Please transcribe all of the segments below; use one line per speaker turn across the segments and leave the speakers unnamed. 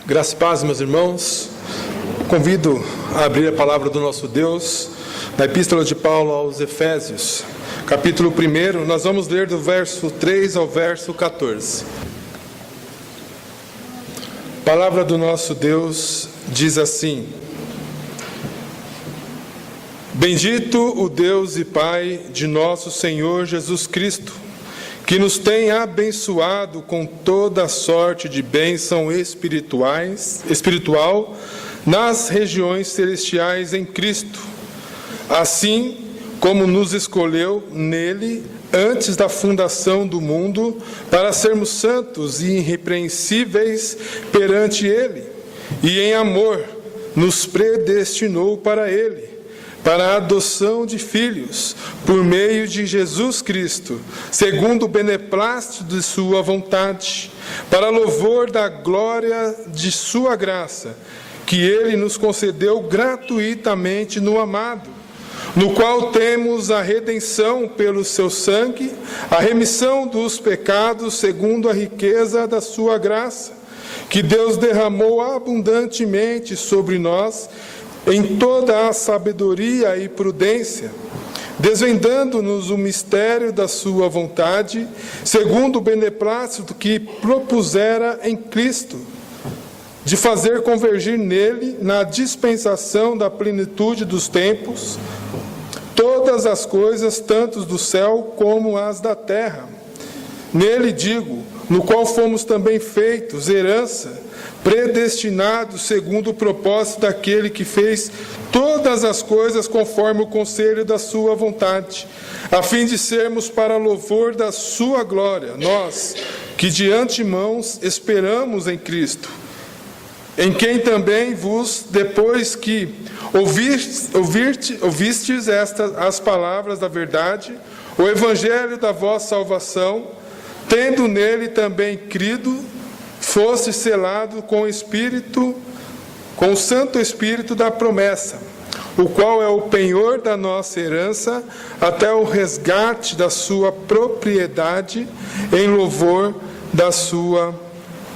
Graças e paz, meus irmãos. Convido a abrir a palavra do nosso Deus na Epístola de Paulo aos Efésios, capítulo 1. Nós vamos ler do verso 3 ao verso 14. A palavra do nosso Deus diz assim: Bendito o Deus e Pai de nosso Senhor Jesus Cristo, que nos tem abençoado com toda sorte de bênção espiritual nas regiões celestiais em Cristo, assim como nos escolheu nele antes da fundação do mundo, para sermos santos e irrepreensíveis perante ele, e em amor nos predestinou para ele, para a adoção de filhos, por meio de Jesus Cristo, segundo o beneplácito de sua vontade, para louvor da glória de sua graça, que ele nos concedeu gratuitamente no amado, no qual temos a redenção pelo seu sangue, a remissão dos pecados segundo a riqueza da sua graça, que Deus derramou abundantemente sobre nós, em toda a sabedoria e prudência, desvendando-nos o mistério da sua vontade, segundo o beneplácito que propusera em Cristo, de fazer convergir nele, na dispensação da plenitude dos tempos, todas as coisas, tanto do céu como as da terra. Nele, digo, no qual fomos também feitos herança, predestinados segundo o propósito daquele que fez todas as coisas conforme o conselho da sua vontade, a fim de sermos para louvor da sua glória, nós, que de antemão esperamos em Cristo, em quem também vos, depois que ouvistes as palavras da verdade, o evangelho da vossa salvação, tendo nele também crido, fosse selado com o Espírito, com o Santo Espírito da promessa, o qual é o penhor da nossa herança, até o resgate da sua propriedade, em louvor da sua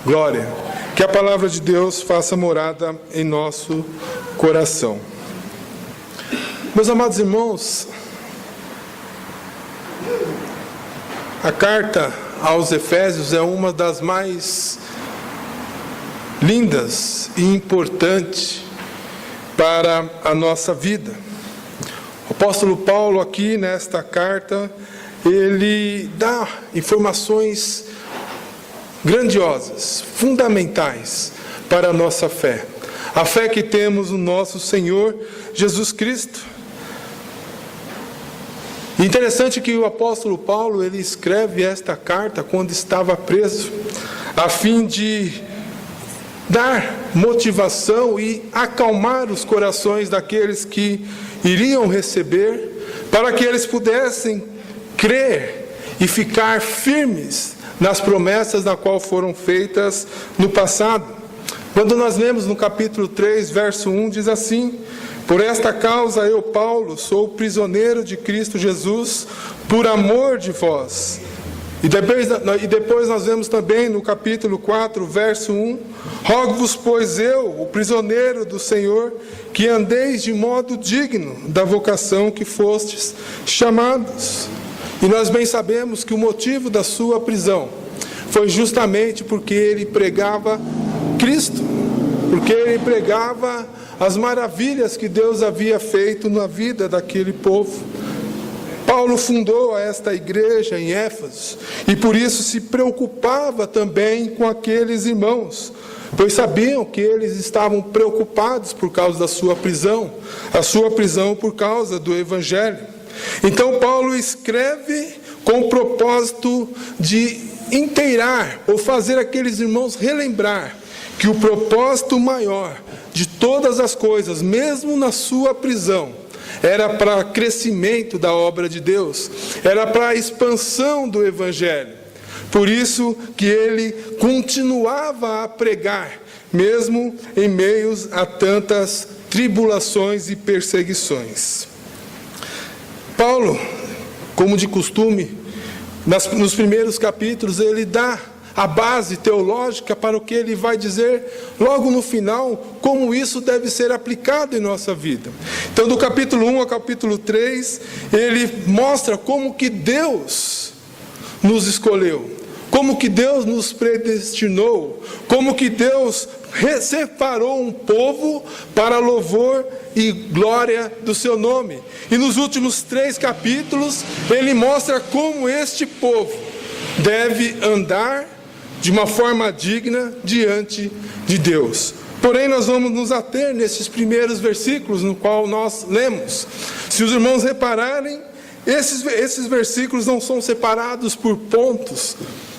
glória. Que a palavra de Deus faça morada em nosso coração. Meus amados irmãos, a carta aos Efésios é uma das mais lindas e importantes para a nossa vida. O apóstolo Paulo aqui nesta carta, ele dá informações grandiosas, fundamentais para a nossa fé. A fé que temos no nosso Senhor Jesus Cristo. Interessante que o apóstolo Paulo, ele escreve esta carta quando estava preso, a fim de dar motivação e acalmar os corações daqueles que iriam receber, para que eles pudessem crer e ficar firmes nas promessas na qual foram feitas no passado. Quando nós lemos no capítulo 3, verso 1, diz assim: Por esta causa eu, Paulo, sou prisioneiro de Cristo Jesus, por amor de vós. E depois nós vemos também no capítulo 4, verso 1, Rogo-vos, pois eu, o prisioneiro do Senhor, que andeis de modo digno da vocação que fostes chamados. E nós bem sabemos que o motivo da sua prisão foi justamente porque ele pregava Cristo, porque ele pregava as maravilhas que Deus havia feito na vida daquele povo. Paulo fundou esta igreja em Éfeso e por isso se preocupava também com aqueles irmãos, pois sabiam que eles estavam preocupados por causa da sua prisão, a sua prisão por causa do Evangelho. Então Paulo escreve com o propósito de inteirar ou fazer aqueles irmãos relembrar que o propósito maior de todas as coisas, mesmo na sua prisão, era para crescimento da obra de Deus, era para a expansão do Evangelho. Por isso que ele continuava a pregar, mesmo em meio a tantas tribulações e perseguições. Paulo, como de costume, nos primeiros capítulos, ele dá a base teológica para o que ele vai dizer logo no final, como isso deve ser aplicado em nossa vida. Então, do capítulo 1 ao capítulo 3, ele mostra como que Deus nos escolheu, como que Deus nos predestinou, como que Deus separou um povo para louvor e glória do seu nome. E nos últimos 3 capítulos, ele mostra como este povo deve andar de uma forma digna diante de Deus. Porém, nós vamos nos ater nesses primeiros versículos no qual nós lemos. Se os irmãos repararem, esses versículos não são separados por pontos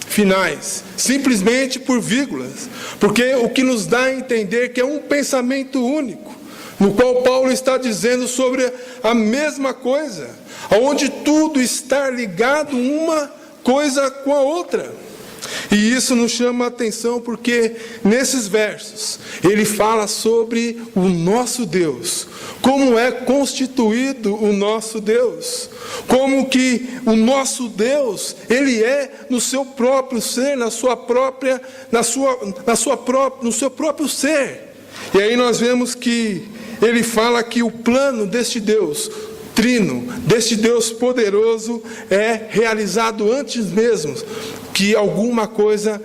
finais, simplesmente por vírgulas, porque o que nos dá a entender que é um pensamento único, no qual Paulo está dizendo sobre a mesma coisa, onde tudo está ligado uma coisa com a outra. E isso nos chama a atenção porque nesses versos ele fala sobre o nosso Deus, como é constituído o nosso Deus, como que o nosso Deus, ele é no seu próprio ser, no seu próprio ser. E aí nós vemos que ele fala que o plano deste Deus trino, deste Deus poderoso, é realizado antes mesmo que alguma coisa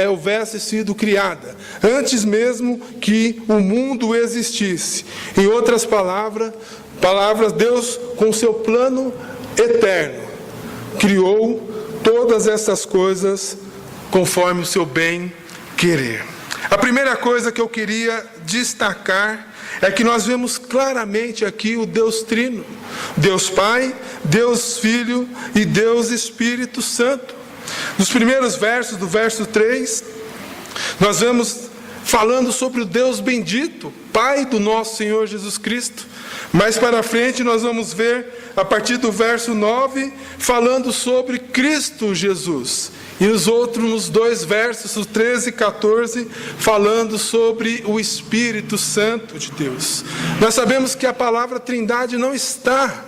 houvesse sido criada, antes mesmo que o mundo existisse. Em outras palavras, Deus, com seu plano eterno, criou todas essas coisas conforme o seu bem querer. A primeira coisa que eu queria destacar é que nós vemos claramente aqui o Deus Trino, Deus Pai, Deus Filho e Deus Espírito Santo. Nos primeiros versos, do verso 3, nós vemos falando sobre o Deus bendito, Pai do nosso Senhor Jesus Cristo. Mais para frente nós vamos ver, a partir do verso 9, falando sobre Cristo Jesus. E nos 2 versos, o 13 e 14, falando sobre o Espírito Santo de Deus. Nós sabemos que a palavra Trindade não está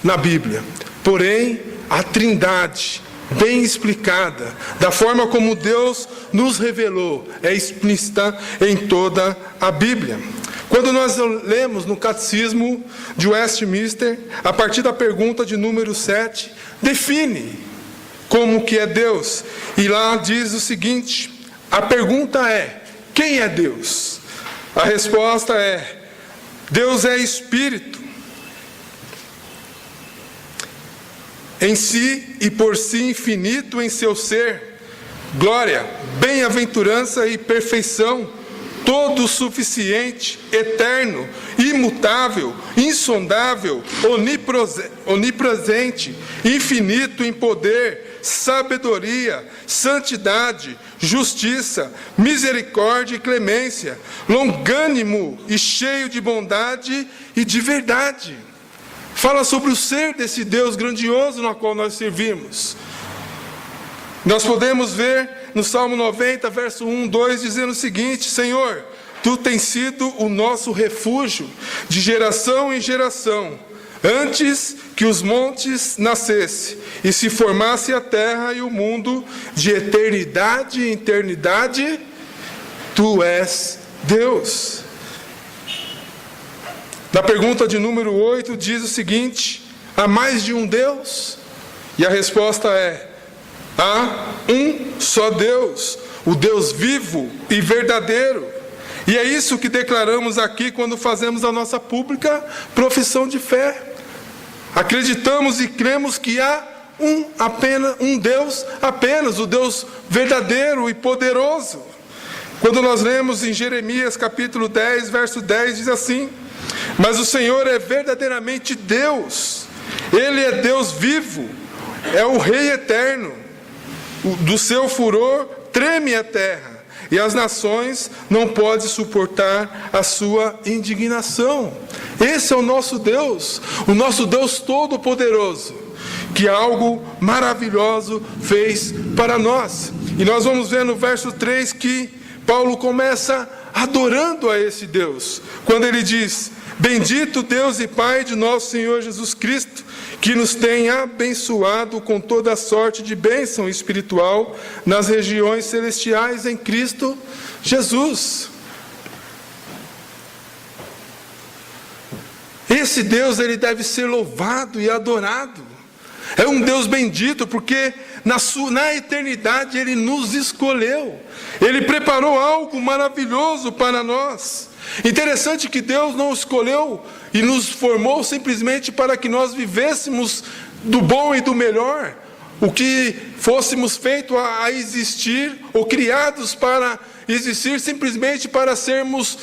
na Bíblia, porém a Trindade, bem explicada, da forma como Deus nos revelou, é explícita em toda a Bíblia. Quando nós lemos no Catecismo de Westminster, a partir da pergunta de número 7, define como que é Deus. E lá diz o seguinte, a pergunta é, quem é Deus? A resposta é, Deus é Espírito, em si e por si infinito em seu ser, glória, bem-aventurança e perfeição, todo suficiente, eterno, imutável, insondável, onipresente, infinito em poder, sabedoria, santidade, justiça, misericórdia e clemência, longânimo e cheio de bondade e de verdade. Fala sobre o ser desse Deus grandioso no qual nós servimos. Nós podemos ver no Salmo 90, verso 1, 2, dizendo o seguinte: Senhor, Tu tens sido o nosso refúgio de geração em geração, antes que os montes nascessem e se formasse a terra e o mundo, de eternidade em eternidade, Tu és Deus. Na pergunta de número 8 diz o seguinte: há mais de um Deus? E a resposta é: há um só Deus, o Deus vivo e verdadeiro. E é isso que declaramos aqui quando fazemos a nossa pública profissão de fé. Acreditamos e cremos que há um Deus apenas, o Deus verdadeiro e poderoso. Quando nós lemos em Jeremias capítulo 10, verso 10, diz assim: mas o Senhor é verdadeiramente Deus, Ele é Deus vivo, é o Rei eterno, do seu furor treme a terra, e as nações não podem suportar a sua indignação. Esse é o nosso Deus Todo-Poderoso, que algo maravilhoso fez para nós. E nós vamos ver no verso 3 que Paulo começa adorando a esse Deus, quando ele diz: Bendito Deus e Pai de nosso Senhor Jesus Cristo, que nos tem abençoado com toda sorte de bênção espiritual nas regiões celestiais em Cristo Jesus. Esse Deus, ele deve ser louvado e adorado. É um Deus bendito, porque na eternidade ele nos escolheu. Ele preparou algo maravilhoso para nós. Interessante que Deus não escolheu e nos formou simplesmente para que nós vivêssemos do bom e do melhor, o que fôssemos feitos a existir, ou criados para existir simplesmente para sermos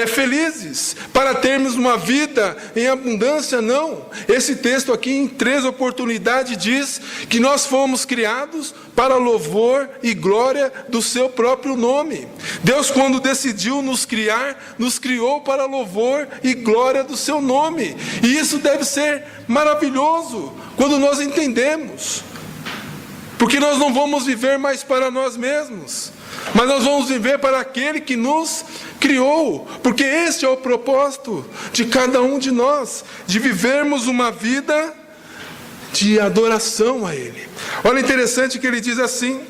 felizes, para termos uma vida em abundância. Não, esse texto aqui em 3 oportunidades diz que nós fomos criados para louvor e glória do seu próprio nome. Deus, quando decidiu nos criar, nos criou para louvor e glória do seu nome, e isso deve ser maravilhoso quando nós entendemos, porque nós não vamos viver mais para nós mesmos, mas nós vamos viver para aquele que nos criou, porque este é o propósito de cada um de nós, de vivermos uma vida de adoração a Ele. Olha, interessante que ele diz assim,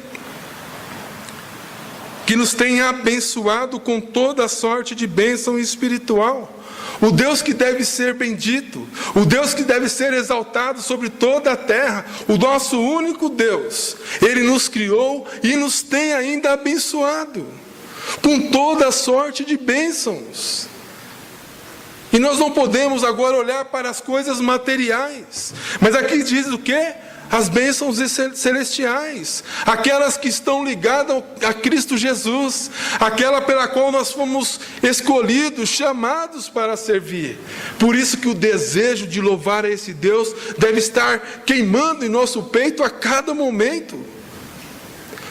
que nos tem abençoado com toda sorte de bênção espiritual. O Deus que deve ser bendito, o Deus que deve ser exaltado sobre toda a terra, o nosso único Deus, Ele nos criou e nos tem ainda abençoado com toda a sorte de bênçãos. E nós não podemos agora olhar para as coisas materiais, mas aqui diz o quê? As bênçãos celestiais, aquelas que estão ligadas a Cristo Jesus, aquela pela qual nós fomos escolhidos, chamados para servir. Por isso que o desejo de louvar a esse Deus deve estar queimando em nosso peito a cada momento.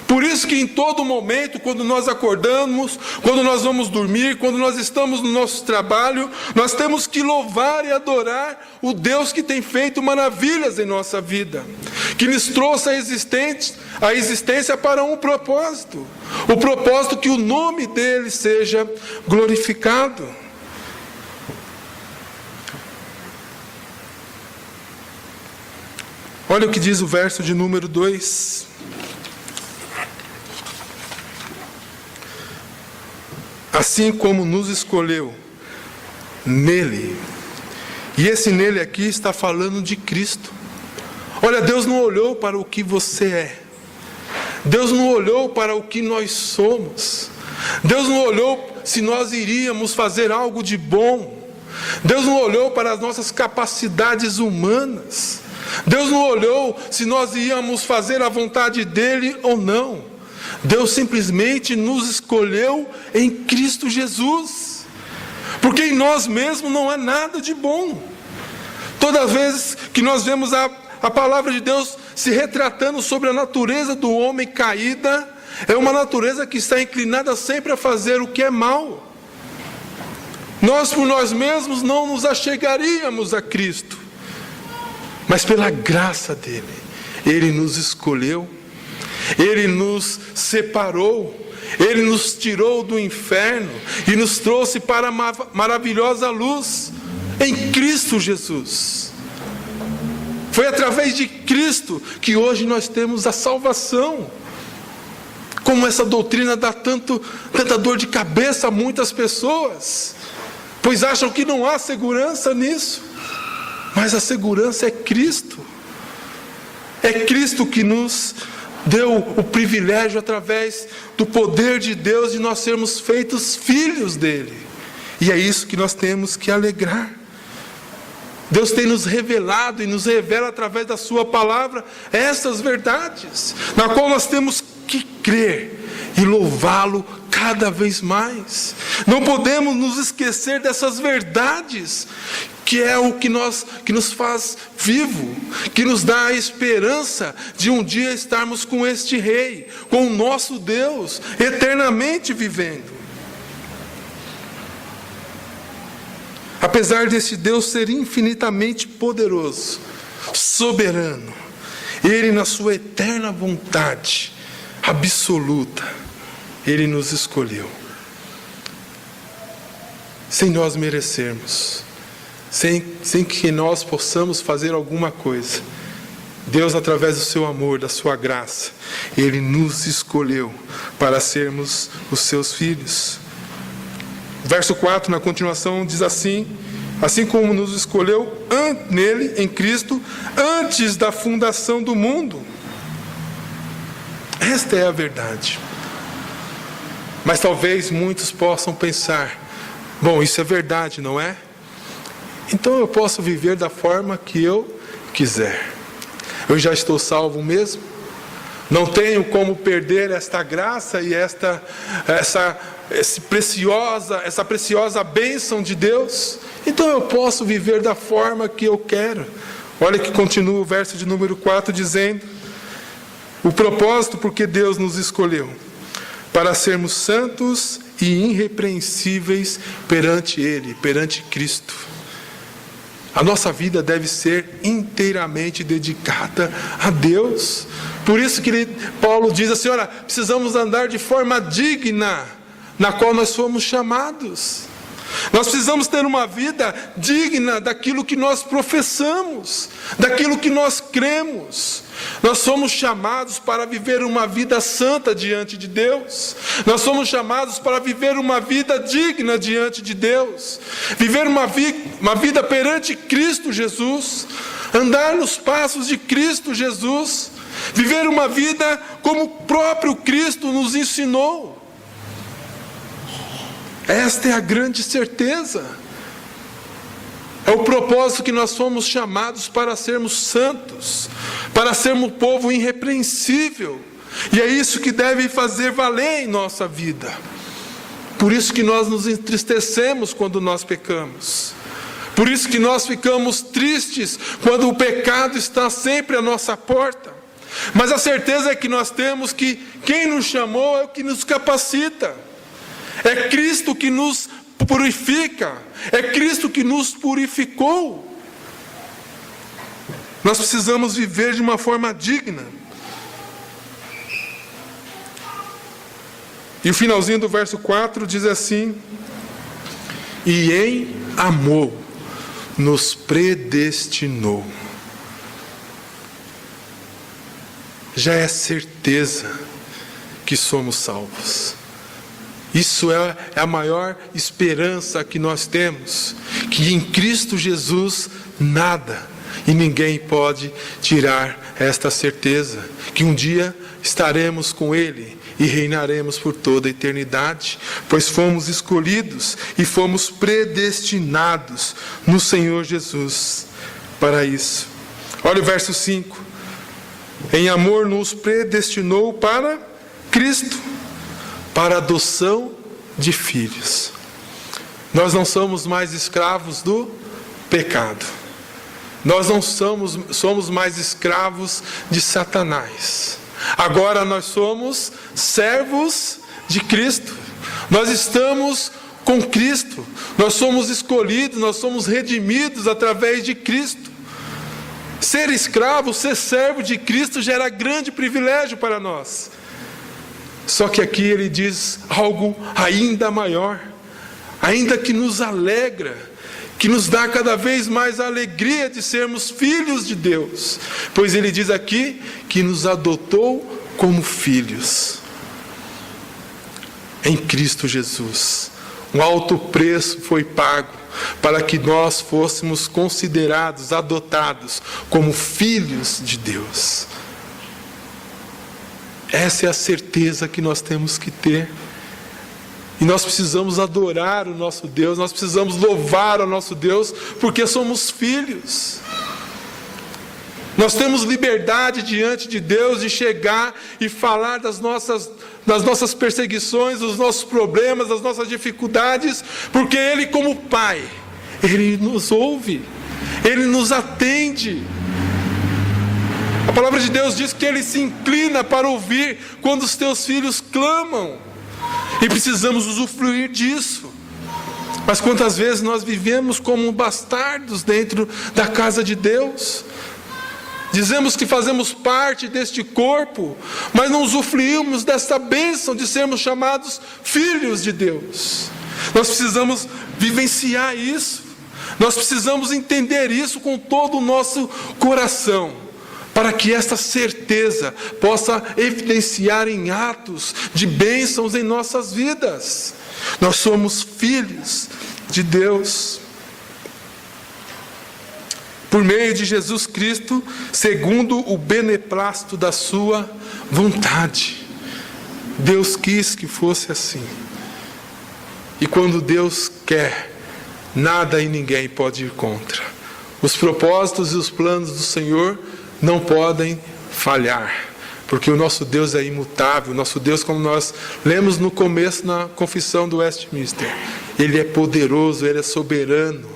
Por isso que em todo momento, quando nós acordamos, quando nós vamos dormir, quando nós estamos no nosso trabalho, nós temos que louvar e adorar o Deus que tem feito maravilhas em nossa vida, que nos trouxe a existência para um propósito, o propósito que o nome dele seja glorificado. Olha o que diz o verso de número 2. Assim como nos escolheu nele. E esse nele aqui está falando de Cristo. Olha, Deus não olhou para o que você é. Deus não olhou para o que nós somos. Deus não olhou se nós iríamos fazer algo de bom. Deus não olhou para as nossas capacidades humanas. Deus não olhou se nós íamos fazer a vontade dele ou não. Deus simplesmente nos escolheu em Cristo Jesus, porque em nós mesmos não há nada de bom. Todas as vezes que nós vemos a palavra de Deus se retratando sobre a natureza do homem caída, é uma natureza que está inclinada sempre a fazer o que é mal. Nós por nós mesmos não nos achegaríamos a Cristo, mas pela graça dele, Ele nos escolheu, Ele nos separou, Ele nos tirou do inferno e nos trouxe para a maravilhosa luz em Cristo Jesus. Foi através de Cristo que hoje nós temos a salvação. Como essa doutrina dá tanta dor de cabeça a muitas pessoas, pois acham que não há segurança nisso, mas a segurança é Cristo. É Cristo que nos deu o privilégio, através do poder de Deus, de nós sermos feitos filhos dele. E é isso que nós temos que alegrar. Deus tem nos revelado e nos revela através da sua palavra essas verdades, na qual nós temos que crer e louvá-lo cada vez mais. Não podemos nos esquecer dessas verdades, que é o que nos faz vivo, que nos dá a esperança de um dia estarmos com este Rei, com o nosso Deus, eternamente vivendo. Apesar desse Deus ser infinitamente poderoso, soberano, Ele, na sua eterna vontade absoluta, Ele nos escolheu, sem nós merecermos. sem que nós possamos fazer alguma coisa. Deus, através do seu amor, da sua graça, Ele nos escolheu para sermos os seus filhos. Verso 4, na continuação, diz assim: assim como nos escolheu nele, em Cristo, antes da fundação do mundo. Esta é a verdade. Mas talvez muitos possam pensar: bom, isso é verdade, não é? Então eu posso viver da forma que eu quiser. Eu já estou salvo mesmo? Não tenho como perder esta graça e essa preciosa bênção de Deus? Então eu posso viver da forma que eu quero. Olha que continua o verso de número 4 dizendo: o propósito porque Deus nos escolheu para sermos santos e irrepreensíveis perante Ele, perante Cristo. A nossa vida deve ser inteiramente dedicada a Deus. Por isso que Paulo diz assim: olha, precisamos andar de forma digna, na qual nós fomos chamados. Nós precisamos ter uma vida digna daquilo que nós professamos, daquilo que nós cremos. Nós somos chamados para viver uma vida santa diante de Deus. Nós somos chamados para viver uma vida digna diante de Deus. Viver uma vida perante Cristo Jesus. Andar nos passos de Cristo Jesus. Viver uma vida como o próprio Cristo nos ensinou. Esta é a grande certeza. É o propósito que nós fomos chamados para sermos santos, para sermos um povo irrepreensível. E é isso que deve fazer valer em nossa vida. Por isso que nós nos entristecemos quando nós pecamos. Por isso que nós ficamos tristes quando o pecado está sempre à nossa porta. Mas a certeza é que nós temos que quem nos chamou é o que nos capacita. É Cristo que nos purifica. É Cristo que nos purificou. Nós precisamos viver de uma forma digna. E o finalzinho do verso 4 diz assim: e em amor nos predestinou. Já é certeza que somos salvos. Isso é a maior esperança que nós temos, que em Cristo Jesus nada e ninguém pode tirar esta certeza, que um dia estaremos com Ele e reinaremos por toda a eternidade, pois fomos escolhidos e fomos predestinados no Senhor Jesus para isso. Olha o verso 5: em amor nos predestinou para Cristo, para a adoção de filhos. Nós não somos mais escravos do pecado. Nós não somos mais escravos de Satanás. Agora nós somos servos de Cristo. Nós estamos com Cristo. Nós somos escolhidos, nós somos redimidos através de Cristo. Ser escravo, ser servo de Cristo já era grande privilégio para nós. Só que aqui ele diz algo ainda maior, ainda que nos alegra, que nos dá cada vez mais a alegria de sermos filhos de Deus. Pois ele diz aqui que nos adotou como filhos. Em Cristo Jesus, um alto preço foi pago para que nós fôssemos considerados, adotados como filhos de Deus. Essa é a certeza que nós temos que ter. E nós precisamos adorar o nosso Deus, nós precisamos louvar o nosso Deus, porque somos filhos. Nós temos liberdade diante de Deus de chegar e falar das nossas perseguições, dos nossos problemas, das nossas dificuldades, porque Ele, como Pai, Ele nos ouve, Ele nos atende. A palavra de Deus diz que Ele se inclina para ouvir quando os teus filhos clamam. E precisamos usufruir disso. Mas quantas vezes nós vivemos como bastardos dentro da casa de Deus? Dizemos que fazemos parte deste corpo, mas não usufruímos desta bênção de sermos chamados filhos de Deus. Nós precisamos vivenciar isso. Nós precisamos entender isso com todo o nosso coração, para que esta certeza possa evidenciar em atos de bênçãos em nossas vidas. Nós somos filhos de Deus, por meio de Jesus Cristo, segundo o beneplácito da sua vontade. Deus quis que fosse assim. E quando Deus quer, nada e ninguém pode ir contra. Os propósitos e os planos do Senhor não podem falhar, porque o nosso Deus é imutável. O nosso Deus, como nós lemos no começo na confissão do Westminster, Ele é poderoso, Ele é soberano,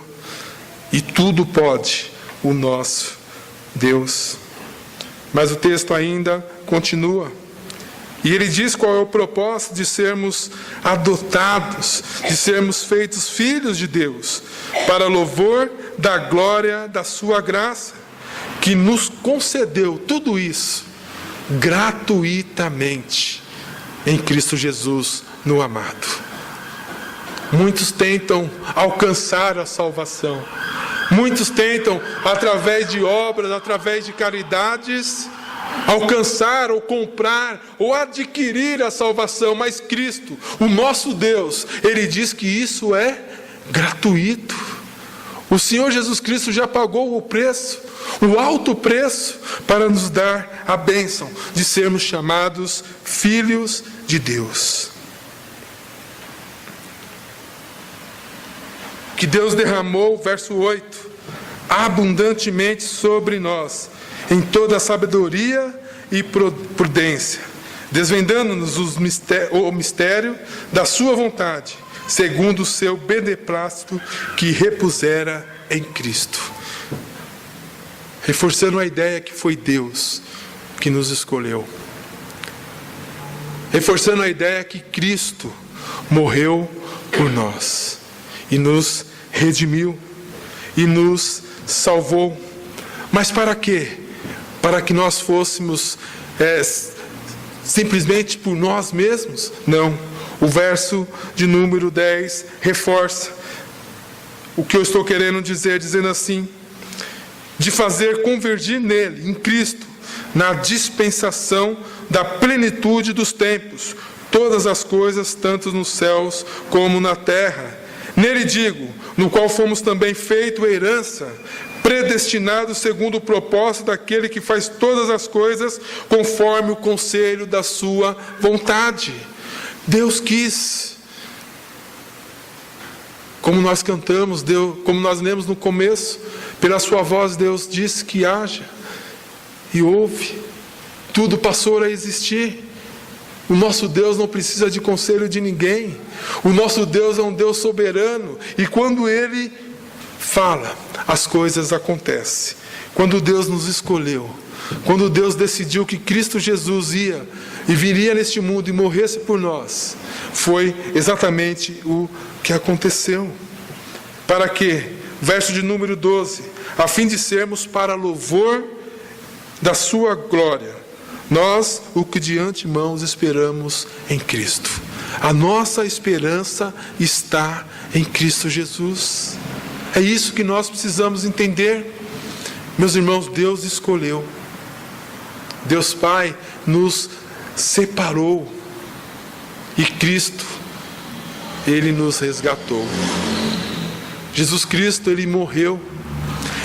e tudo pode o nosso Deus. Mas o texto ainda continua, e ele diz qual é o propósito de sermos adotados, de sermos feitos filhos de Deus, para louvor da glória da sua graça, que nos concedeu tudo isso gratuitamente em Cristo Jesus, no amado. Muitos tentam alcançar a salvação, muitos tentam, através de obras, através de caridades, alcançar ou comprar ou adquirir a salvação, mas Cristo, o nosso Deus, Ele diz que isso é gratuito. O Senhor Jesus Cristo já pagou o preço, o alto preço, para nos dar a bênção de sermos chamados filhos de Deus. Que Deus derramou, verso 8, abundantemente sobre nós, em toda a sabedoria e prudência, desvendando-nos o mistério da sua vontade, segundo o seu beneplácito que repusera em Cristo. Reforçando a ideia que foi Deus que nos escolheu. Reforçando a ideia que Cristo morreu por nós e nos redimiu e nos salvou. Mas para quê? Para que nós fôssemos simplesmente por nós mesmos? Não. O verso de número 10 reforça o que eu estou querendo dizer, dizendo assim: de fazer convergir nele, em Cristo, na dispensação da plenitude dos tempos, todas as coisas, tanto nos céus como na terra. Nele digo, no qual fomos também feito herança, predestinados segundo o propósito daquele que faz todas as coisas conforme o conselho da sua vontade. Deus quis, como nós cantamos, Deus, como nós lemos no começo, pela sua voz Deus disse que haja, e houve, tudo passou a existir. O nosso Deus não precisa de conselho de ninguém. O nosso Deus é um Deus soberano, e quando Ele fala, as coisas acontecem. Quando Deus nos escolheu, quando Deus decidiu que Cristo Jesus ia e viria neste mundo e morresse por nós, foi exatamente o que aconteceu. Para quê? Verso de número 12, a fim de sermos para louvor da sua glória, nós o que de antemão esperamos em Cristo. A nossa esperança está em Cristo Jesus. É isso que nós precisamos entender. Meus irmãos, Deus escolheu. Deus Pai nos separou. E Cristo, Ele nos resgatou. Jesus Cristo, Ele morreu.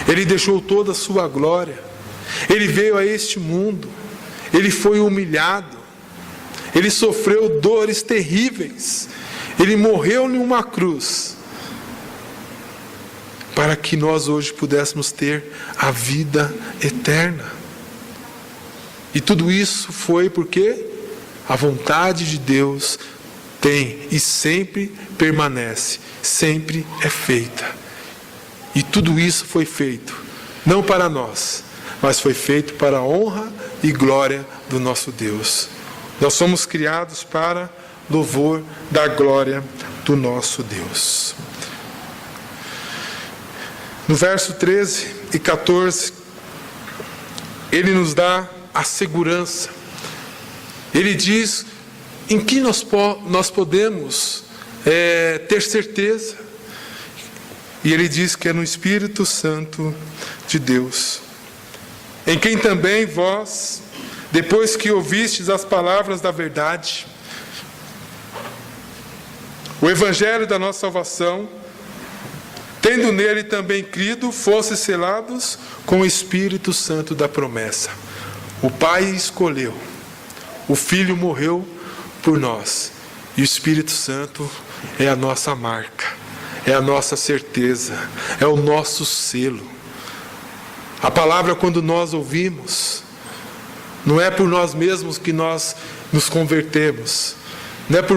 Ele deixou toda a sua glória. Ele veio a este mundo. Ele foi humilhado. Ele sofreu dores terríveis. Ele morreu em uma cruz, para que nós hoje pudéssemos ter a vida eterna. E tudo isso foi porque a vontade de Deus tem e sempre permanece, sempre é feita. E tudo isso foi feito, não para nós, mas foi feito para a honra e glória do nosso Deus. Nós somos criados para louvor da glória do nosso Deus. No verso 13 e 14, Ele nos dá a segurança. Ele diz em que nós podemos ter certeza. E ele diz que é no Espírito Santo de Deus, em quem também vós, depois que ouvistes as palavras da verdade, o evangelho da nossa salvação, tendo nele também crido, fostes selados com o Espírito Santo da promessa. O Pai escolheu, o Filho morreu por nós, e o Espírito Santo é a nossa marca, é a nossa certeza, é o nosso selo. A palavra, quando nós ouvimos, não é por nós mesmos que nós nos convertemos, não é por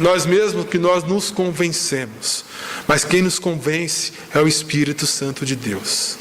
nós mesmos que nós nos convencemos, mas quem nos convence é o Espírito Santo de Deus.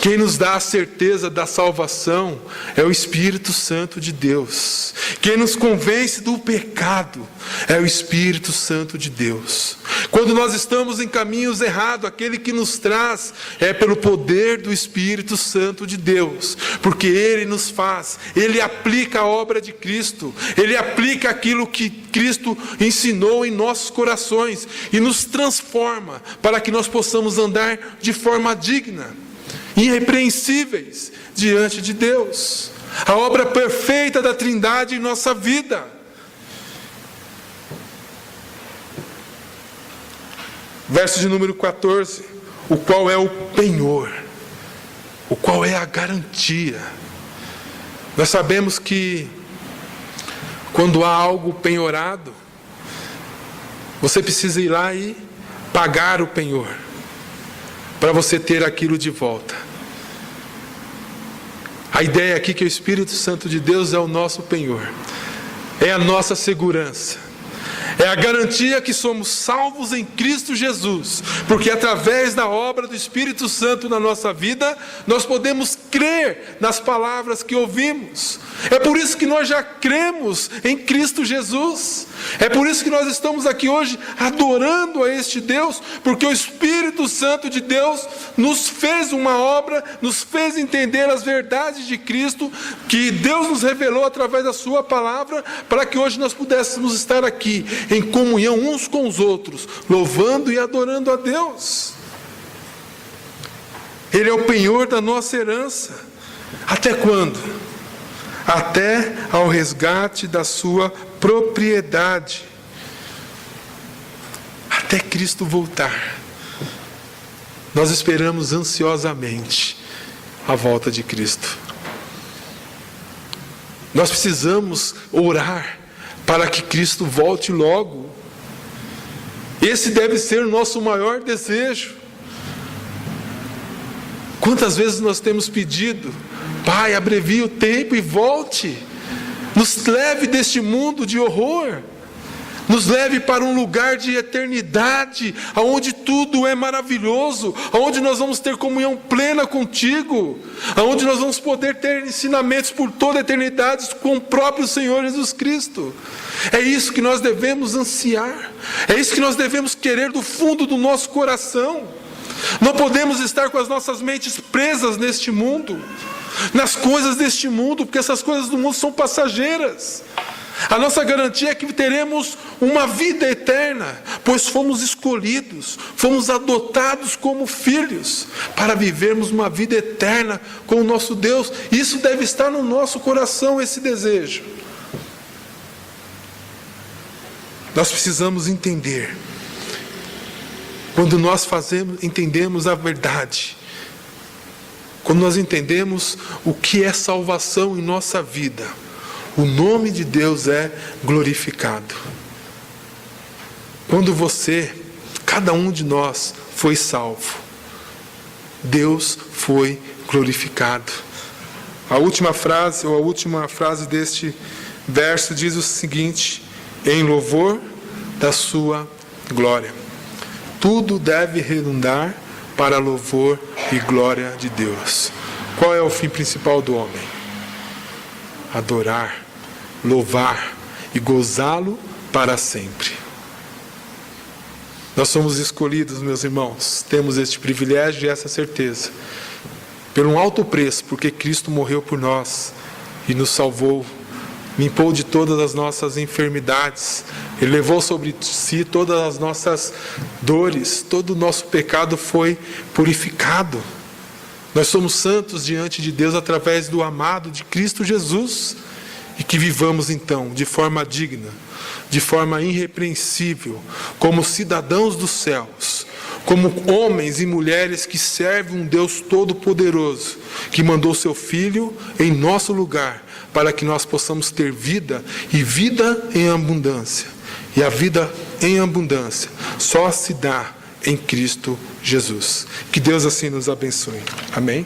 Quem nos dá a certeza da salvação é o Espírito Santo de Deus. Quem nos convence do pecado é o Espírito Santo de Deus. Quando nós estamos em caminhos errados, aquele que nos traz é pelo poder do Espírito Santo de Deus, porque Ele nos faz, Ele aplica a obra de Cristo, Ele aplica aquilo que Cristo ensinou em nossos corações e nos transforma para que nós possamos andar de forma digna, irrepreensíveis diante de Deus. A obra perfeita da Trindade em nossa vida. Verso de número 14, o qual é o penhor, o qual é a garantia. Nós sabemos que quando há algo penhorado, você precisa ir lá e pagar o penhor, para você ter aquilo de volta. A ideia aqui é que o Espírito Santo de Deus é o nosso penhor, é a nossa segurança, é a garantia que somos salvos em Cristo Jesus, porque através da obra do Espírito Santo na nossa vida, nós podemos crer nas palavras que ouvimos. É por isso que nós já cremos em Cristo Jesus. É por isso que nós estamos aqui hoje adorando a este Deus, porque o Espírito Santo de Deus nos fez uma obra, nos fez entender as verdades de Cristo, que Deus nos revelou através da sua palavra, para que hoje nós pudéssemos estar aqui em comunhão uns com os outros, louvando e adorando a Deus. Ele é o penhor da nossa herança. Até quando? Até ao resgate da sua propriedade. Até Cristo voltar. Nós esperamos ansiosamente a volta de Cristo. Nós precisamos orar para que Cristo volte logo. Esse deve ser o nosso maior desejo. Quantas vezes nós temos pedido: Pai, abrevie o tempo e volte, nos leve deste mundo de horror, nos leve para um lugar de eternidade, onde tudo é maravilhoso, onde nós vamos ter comunhão plena contigo, onde nós vamos poder ter ensinamentos por toda a eternidade com o próprio Senhor Jesus Cristo. É isso que nós devemos ansiar, é isso que nós devemos querer do fundo do nosso coração. Não podemos estar com as nossas mentes presas neste mundo, nas coisas deste mundo, porque essas coisas do mundo são passageiras. A nossa garantia é que teremos uma vida eterna, pois fomos escolhidos, fomos adotados como filhos, para vivermos uma vida eterna com o nosso Deus. Isso deve estar no nosso coração, esse desejo. Nós precisamos entender. Quando nós entendemos a verdade, quando nós entendemos o que é salvação em nossa vida, o nome de Deus é glorificado. Quando cada um de nós foi salvo, Deus foi glorificado. A última frase deste verso diz o seguinte: em louvor da sua glória. Tudo deve redundar para louvor e glória de Deus. Qual é o fim principal do homem? Adorar, louvar e gozá-lo para sempre. Nós somos escolhidos, meus irmãos, temos este privilégio e essa certeza, pelo um alto preço, porque Cristo morreu por nós e nos salvou limpou de todas as nossas enfermidades, Ele levou sobre si todas as nossas dores, todo o nosso pecado foi purificado. Nós somos santos diante de Deus através do amado de Cristo Jesus, e que vivamos então de forma digna, de forma irrepreensível, como cidadãos dos céus, como homens e mulheres que servem um Deus todo-poderoso, que mandou seu Filho em nosso lugar, para que nós possamos ter vida e vida em abundância. E a vida em abundância só se dá em Cristo Jesus. Que Deus assim nos abençoe. Amém?